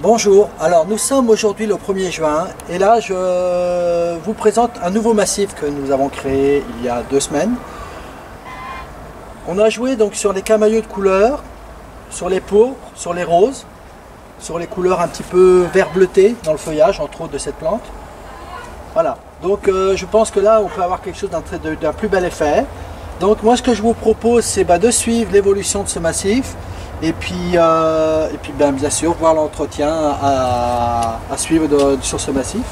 Bonjour, alors nous sommes aujourd'hui le 1er juin et là je vous présente un nouveau massif que nous avons créé il y a 2 semaines. On a joué donc sur les camailleux de couleurs, sur les pourpres, sur les roses, sur les couleurs un petit peu vert bleuté dans le feuillage entre autres de cette plante. Voilà, donc je pense que là on peut avoir quelque chose d'un plus bel effet. Donc moi ce que je vous propose c'est de suivre l'évolution de ce massif. Et puis bien sûr, voir l'entretien à suivre sur ce massif.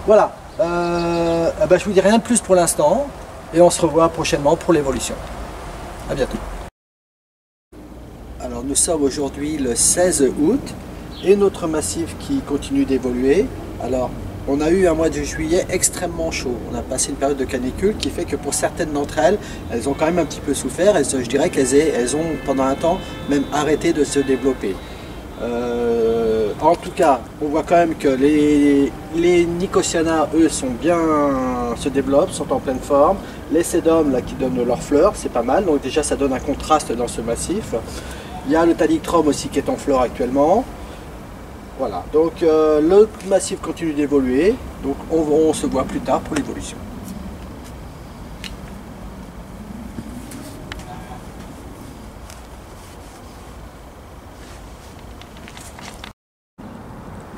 Voilà, je vous dis rien de plus pour l'instant et on se revoit prochainement pour l'évolution. À bientôt. Alors nous sommes aujourd'hui le 16 août et notre massif qui continue d'évoluer. Alors on a eu un mois de juillet extrêmement chaud. On a passé une période de canicule qui fait que pour certaines d'entre elles, elles ont quand même un petit peu souffert. Je dirais qu'elles ont pendant un temps même arrêté de se développer. En tout cas, on voit quand même que les Nicotiana, eux, se développent, sont en pleine forme. Les Sedum, là, qui donnent leurs fleurs, c'est pas mal. Donc déjà, ça donne un contraste dans ce massif. Il y a le Thalictrum aussi qui est en fleur actuellement. Voilà, donc le massif continue d'évoluer, donc on se voit plus tard pour l'évolution.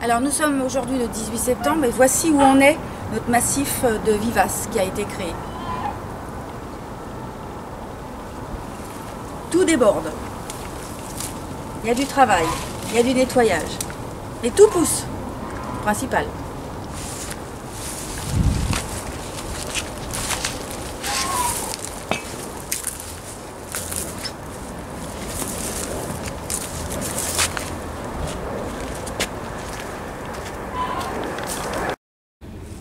Alors nous sommes aujourd'hui le 18 septembre et voici où en est notre massif de vivaces qui a été créé. Tout déborde, il y a du travail, il y a du nettoyage. Et tout pousse, principal.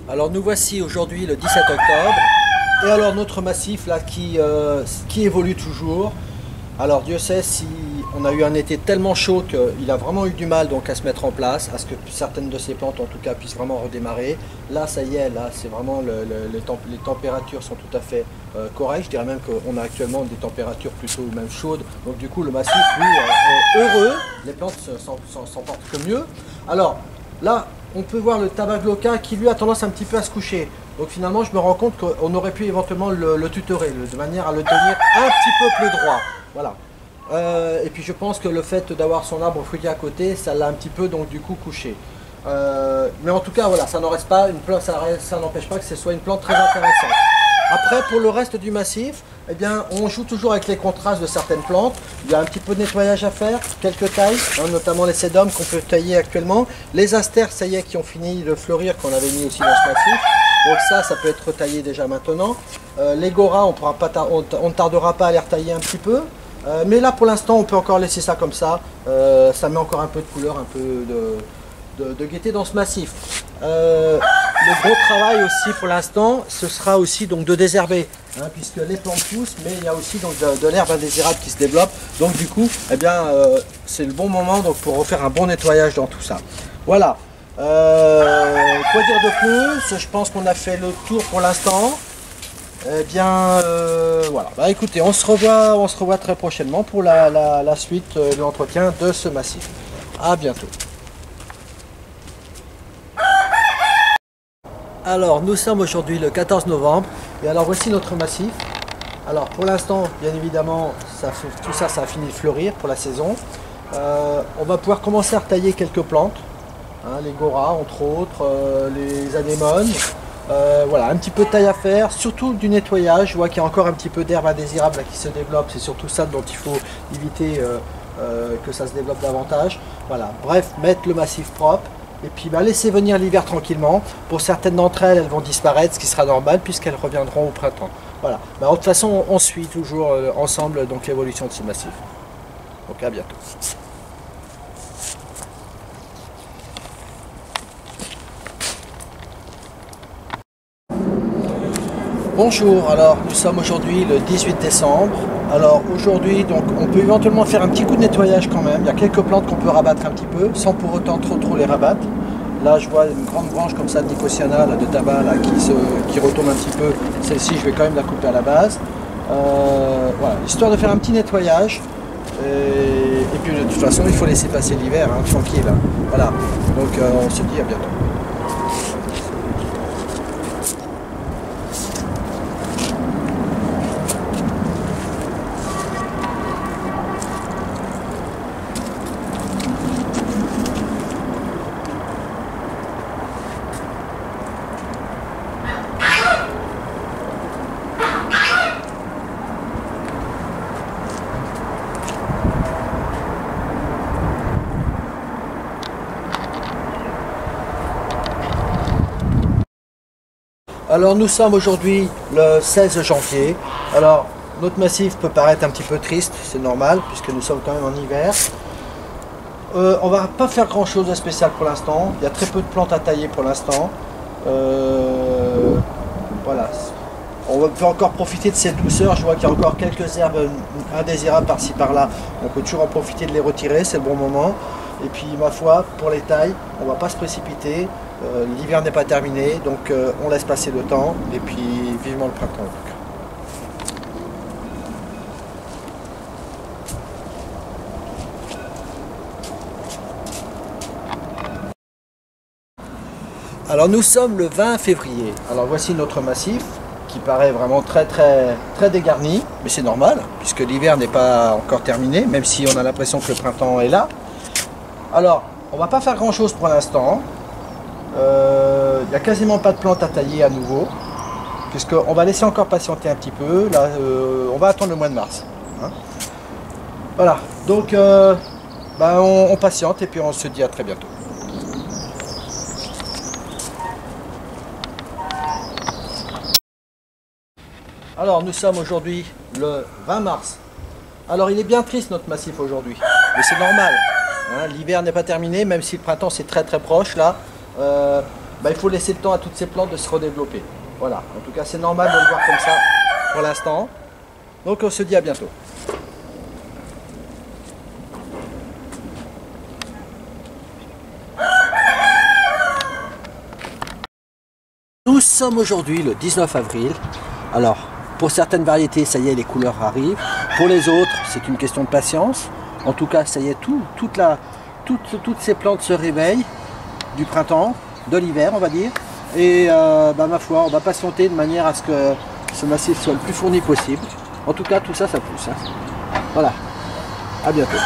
Alors nous voici aujourd'hui le 17 octobre. Et alors notre massif là qui évolue toujours. Alors Dieu sait si on a eu un été tellement chaud qu'il a vraiment eu du mal donc à se mettre en place, à ce que certaines de ces plantes en tout cas puissent vraiment redémarrer. Là ça y est, là c'est vraiment les températures sont tout à fait correctes. Je dirais même qu'on a actuellement des températures plutôt même chaudes. Donc du coup le massif lui est heureux, les plantes s'en portent que mieux. Alors là on peut voir le tabac glauca qui lui a tendance un petit peu à se coucher. Donc finalement je me rends compte qu'on aurait pu éventuellement le tutorer de manière à le tenir un petit peu plus droit. Voilà. Et puis je pense que le fait d'avoir son arbre fruitier à côté, ça l'a un petit peu donc du coup couché. Mais en tout cas voilà, ça n'en reste pas une plante, ça n'empêche pas que ce soit une plante très intéressante. Après pour le reste du massif, eh bien on joue toujours avec les contrastes de certaines plantes. Il y a un petit peu de nettoyage à faire, quelques tailles, notamment les sédums qu'on peut tailler actuellement. Les astères, ça y est, qui ont fini de fleurir, qu'on avait mis aussi dans ce massif. Donc ça peut être taillé déjà maintenant. Les goras, on ne tardera pas à les retailler un petit peu. Mais là pour l'instant on peut encore laisser ça comme ça. Ça met encore un peu de couleur, un peu de gaieté dans ce massif. Le gros travail aussi pour l'instant, ce sera aussi donc de désherber, puisque les plantes poussent, mais il y a aussi donc de l'herbe indésirable qui se développe. Donc du coup, eh bien, c'est le bon moment donc, pour refaire un bon nettoyage dans tout ça. Voilà. Quoi dire de plus? Je pense qu'on a fait le tour pour l'instant. Eh bien, voilà. Écoutez, on se revoit très prochainement pour la suite de l'entretien de ce massif. À bientôt. Alors, nous sommes aujourd'hui le 14 novembre et alors voici notre massif. Alors, pour l'instant, bien évidemment, tout ça a fini de fleurir pour la saison. On va pouvoir commencer à retailler quelques plantes, les goras entre autres, les anémones. Voilà, un petit peu de taille à faire, surtout du nettoyage. Je vois qu'il y a encore un petit peu d'herbe indésirable qui se développe, c'est surtout ça dont il faut éviter que ça se développe davantage. Voilà, bref, mettre le massif propre. Et puis laisser venir l'hiver tranquillement. Pour certaines d'entre elles, elles vont disparaître, ce qui sera normal puisqu'elles reviendront au printemps. Voilà. De toute façon, on suit toujours ensemble donc l'évolution de ce massif. Donc à bientôt. Bonjour, alors nous sommes aujourd'hui le 18 décembre. Alors aujourd'hui, donc on peut éventuellement faire un petit coup de nettoyage quand même. Il y a quelques plantes qu'on peut rabattre un petit peu, sans pour autant trop les rabattre. Là, je vois une grande branche comme ça de Nicotiana, là, de tabac, là, qui retombe un petit peu. Celle-ci, je vais quand même la couper à la base. Voilà, histoire de faire un petit nettoyage. Et puis de toute façon, il faut laisser passer l'hiver, hein, tranquille. Hein. Voilà, donc on se dit à bientôt. Alors nous sommes aujourd'hui le 16 janvier. Alors notre massif peut paraître un petit peu triste, c'est normal puisque nous sommes quand même en hiver. On va pas faire grand chose de spécial pour l'instant. Il y a très peu de plantes à tailler pour l'instant. Voilà. On peut encore profiter de cette douceur. Je vois qu'il y a encore quelques herbes indésirables par-ci par-là. On peut toujours en profiter de les retirer, c'est le bon moment. Et puis ma foi, pour les tailles, on ne va pas se précipiter. L'hiver n'est pas terminé, donc on laisse passer le temps. Et puis vivement le printemps. Alors nous sommes le 20 février. Alors voici notre massif qui paraît vraiment très dégarni, mais c'est normal puisque l'hiver n'est pas encore terminé, même si on a l'impression que le printemps est là. Alors on va pas faire grand chose pour l'instant. Il n'y a quasiment pas de plantes à tailler à nouveau, puisqu'on va laisser encore patienter un petit peu. Là, on va attendre le mois de mars. Hein. Voilà, donc on patiente et puis on se dit à très bientôt. Alors nous sommes aujourd'hui le 20 mars. Alors il est bien triste notre massif aujourd'hui, mais c'est normal. Hein, l'hiver n'est pas terminé, même si le printemps c'est très proche là. Il faut laisser le temps à toutes ces plantes de se redévelopper. Voilà, en tout cas c'est normal de le voir comme ça pour l'instant. Donc on se dit à bientôt. Nous sommes aujourd'hui le 19 avril. Alors pour certaines variétés ça y est, les couleurs arrivent. Pour les autres c'est une question de patience. En tout cas ça y est, toutes ces plantes se réveillent du printemps, de l'hiver on va dire, et ma foi on va patienter de manière à ce que ce massif soit le plus fourni possible. En tout cas tout ça pousse. Hein. Voilà, à bientôt.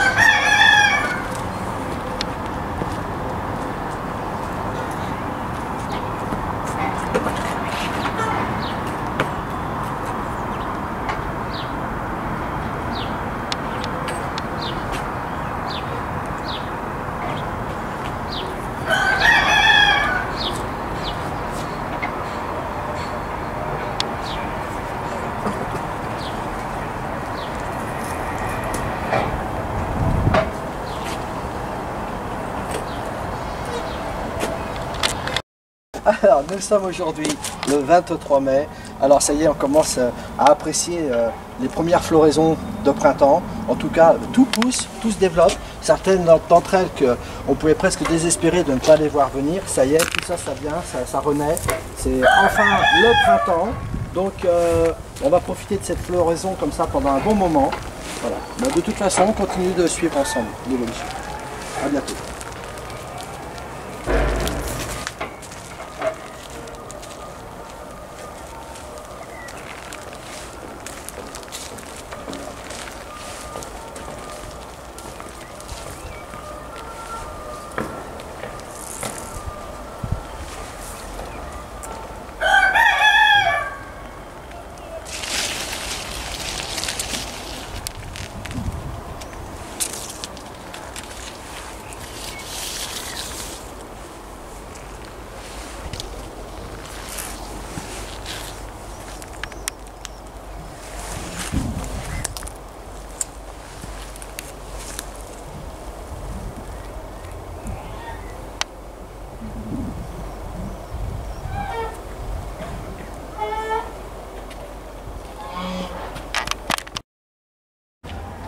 Alors nous sommes aujourd'hui le 23 mai, alors ça y est on commence à apprécier les premières floraisons de printemps. En tout cas tout pousse, tout se développe, certaines d'entre elles qu'on pouvait presque désespérer de ne pas les voir venir, ça y est, tout ça vient, ça renaît, c'est enfin le printemps, donc on va profiter de cette floraison comme ça pendant un bon moment. Voilà. Mais de toute façon on continue de suivre ensemble l'évolution. À bientôt.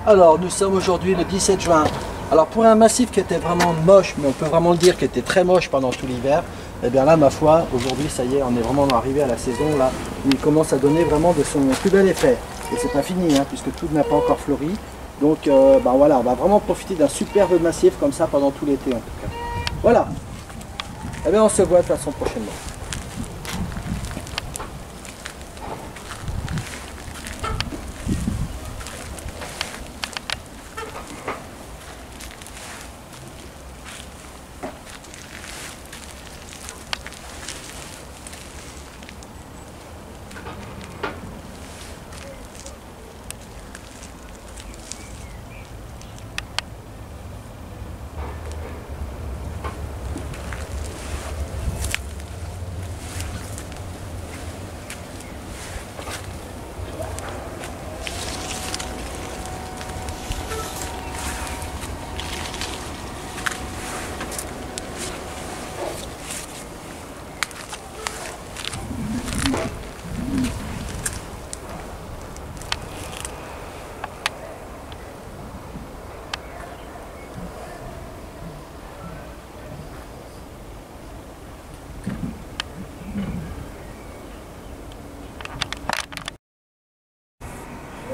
Alors nous sommes aujourd'hui le 17 juin. Alors pour un massif qui était vraiment moche, mais on peut vraiment le dire qui était très moche pendant tout l'hiver, et bien là ma foi, aujourd'hui ça y est, on est vraiment arrivé à la saison là où il commence à donner vraiment de son plus bel effet. Et c'est pas fini hein, puisque tout n'a pas encore fleuri. Donc voilà, on va vraiment profiter d'un superbe massif comme ça pendant tout l'été en tout cas. Voilà. Et bien on se voit de toute façon prochainement.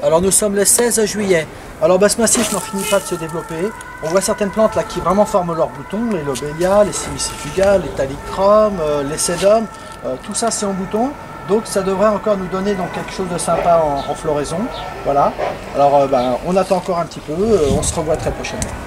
Alors nous sommes le 16 juillet. Alors ce massif n'en finit pas de se développer. On voit certaines plantes là qui vraiment forment leurs boutons, les lobélias, les simicifugales, les thalicromes, les sédums, tout ça c'est en bouton. Donc ça devrait encore nous donner donc, quelque chose de sympa en floraison. Voilà. Alors on attend encore un petit peu, on se revoit très prochainement.